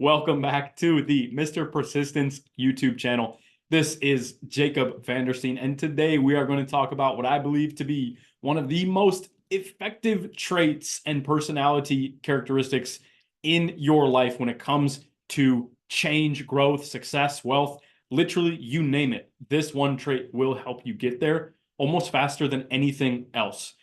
Welcome back to the Mr. Persistence YouTube channel. This is Jacob Vandersteen, and today we are going to talk about what I believe to be one of the most effective traits and personality characteristics in your life when it comes to change, growth, success, wealth. Literally, you name it. This one trait will help you get there almost faster than anything else.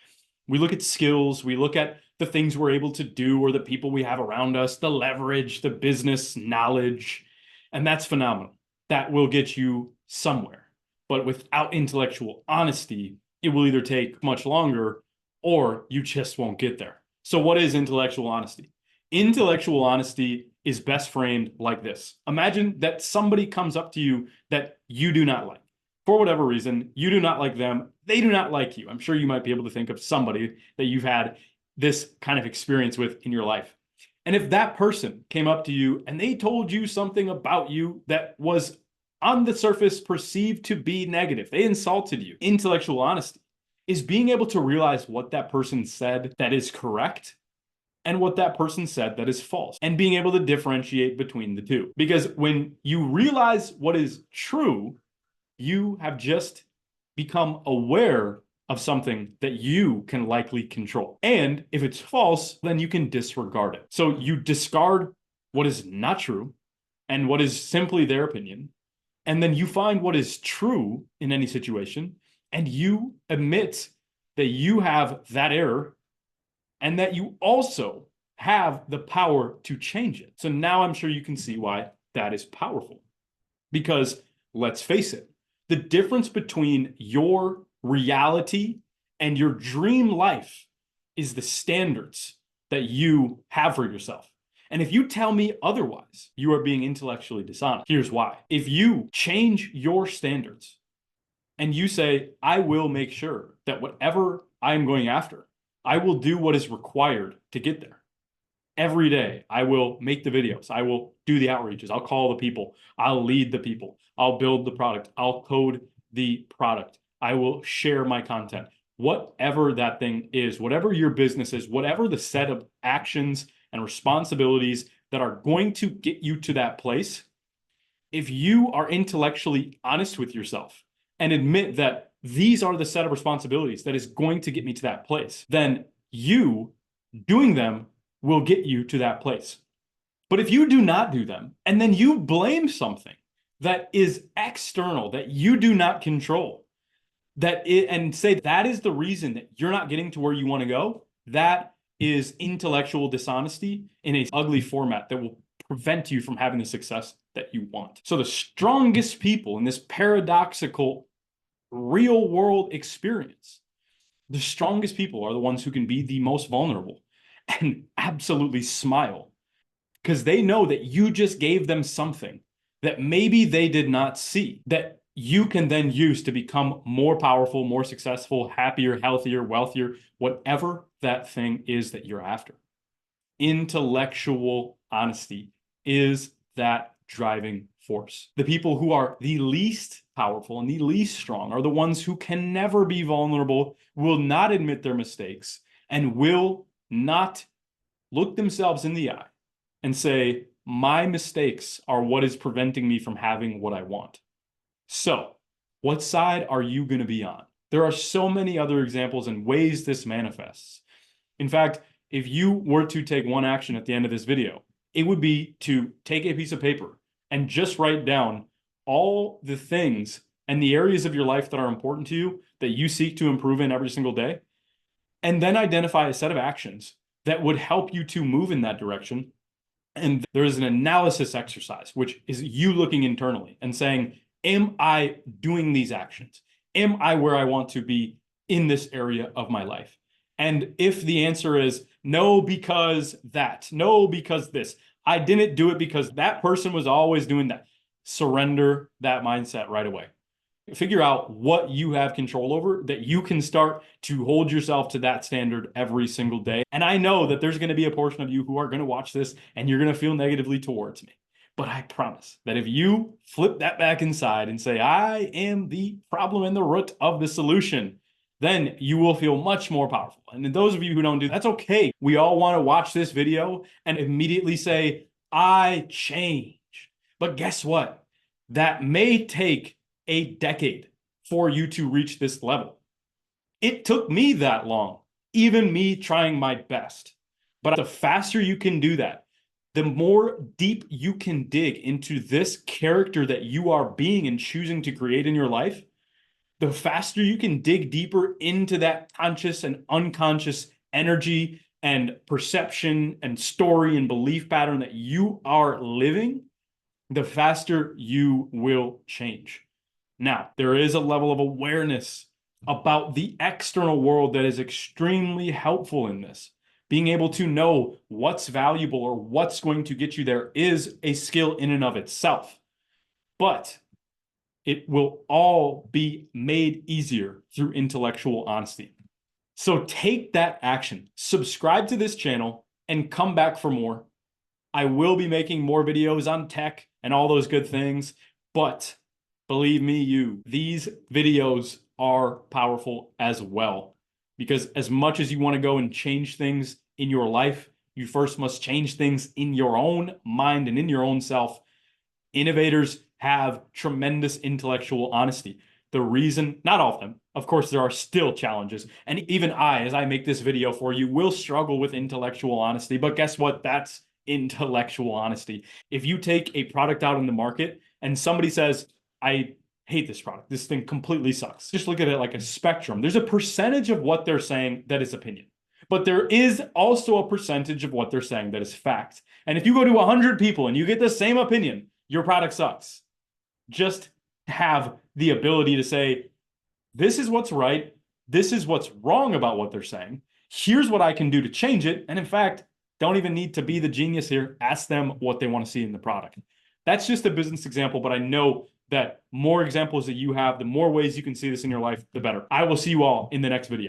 We look at skills, we look at the things we're able to do or the people we have around us, the leverage, the business knowledge, and that's phenomenal. That will get you somewhere. But without intellectual honesty, it will either take much longer or you just won't get there. So what is intellectual honesty? Intellectual honesty is best framed like this. Imagine that somebody comes up to you that you do not like. For whatever reason, you do not like them. They do not like you. I'm sure you might be able to think of somebody that you've had this kind of experience with in your life. And if that person came up to you and they told you something about you that was on the surface perceived to be negative, they insulted you, intellectual honesty is being able to realize what that person said that is correct and what that person said that is false, and being able to differentiate between the two. Because when you realize what is true, you have just become aware of something that you can likely control. And if it's false, then you can disregard it. So you discard what is not true and what is simply their opinion. And then you find what is true in any situation, and you admit that you have that error and that you also have the power to change it. So now I'm sure you can see why that is powerful. Because let's face it, the difference between your reality and your dream life is the standards that you have for yourself. And if you tell me otherwise, you are being intellectually dishonest. Here's why. If you change your standards and you say, I will make sure that whatever I'm going after, I will do what is required to get there. Every day, I will make the videos. I will do the outreaches. I'll call the people. I'll lead the people. I'll build the product. I'll code the product. I will share my content. Whatever that thing is, whatever your business is, whatever the set of actions and responsibilities that are going to get you to that place, if you are intellectually honest with yourself and admit that these are the set of responsibilities that is going to get me to that place, then you doing them will get you to that place. But if you do not do them, and then you blame something that is external, that you do not control, and say that is the reason that you're not getting to where you want to go, that is intellectual dishonesty in an ugly format that will prevent you from having the success that you want. So the strongest people in this paradoxical real world experience, the strongest people are the ones who can be the most vulnerable and absolutely smile because they know that you just gave them something that maybe they did not see, that you can then use to become more powerful, more successful, happier, healthier, wealthier, whatever that thing is that you're after. Intellectual honesty is that driving force. The people who are the least powerful and the least strong are the ones who can never be vulnerable, will not admit their mistakes, and will not look themselves in the eye and say, my mistakes are what is preventing me from having what I want. So, what side are you going to be on? There are so many other examples and ways this manifests. In fact, if you were to take one action at the end of this video, it would be to take a piece of paper and just write down all the things and the areas of your life that are important to you that you seek to improve in every single day, and then identify a set of actions that would help you to move in that direction. And there is an analysis exercise, which is you looking internally and saying, am I doing these actions? Am I where I want to be in this area of my life? And if the answer is no, because that, no, because this, I didn't do it because that person was always doing that, surrender that mindset right away. Figure out what you have control over, that you can start to hold yourself to that standard every single day. And I know that there's going to be a portion of you who are going to watch this and you're going to feel negatively towards me. But I promise that if you flip that back inside and say, I am the problem and the root of the solution, then you will feel much more powerful. And those of you who don't do that, that's okay. We all want to watch this video and immediately say, I changed. But guess what? That may take a decade for you to reach this level. It took me that long, even me trying my best. But the faster you can do that, the more deep you can dig into this character that you are being and choosing to create in your life, the faster you can dig deeper into that conscious and unconscious energy and perception and story and belief pattern that you are living, the faster you will change. Now, there is a level of awareness about the external world that is extremely helpful in this. Being able to know what's valuable or what's going to get you there is a skill in and of itself. But it will all be made easier through intellectual honesty. So take that action. Subscribe to this channel and come back for more. I will be making more videos on tech and all those good things, but believe me, these videos are powerful as well. Because as much as you want to go and change things in your life, you first must change things in your own mind and in your own self. Innovators have tremendous intellectual honesty. The reason, not all of them, of course, there are still challenges. And even I, as I make this video for you, will struggle with intellectual honesty. But guess what? That's intellectual honesty. If you take a product out in the market and somebody says, I hate this product, this thing completely sucks, just look at it like a spectrum. There's a percentage of what they're saying that is opinion. But there is also a percentage of what they're saying that is fact. And if you go to 100 people and you get the same opinion, your product sucks. Just have the ability to say, this is what's right. This is what's wrong about what they're saying. Here's what I can do to change it. And in fact, don't even need to be the genius here. Ask them what they want to see in the product. That's just a business example, but I know that more examples that you have, the more ways you can see this in your life, the better. I will see you all in the next video.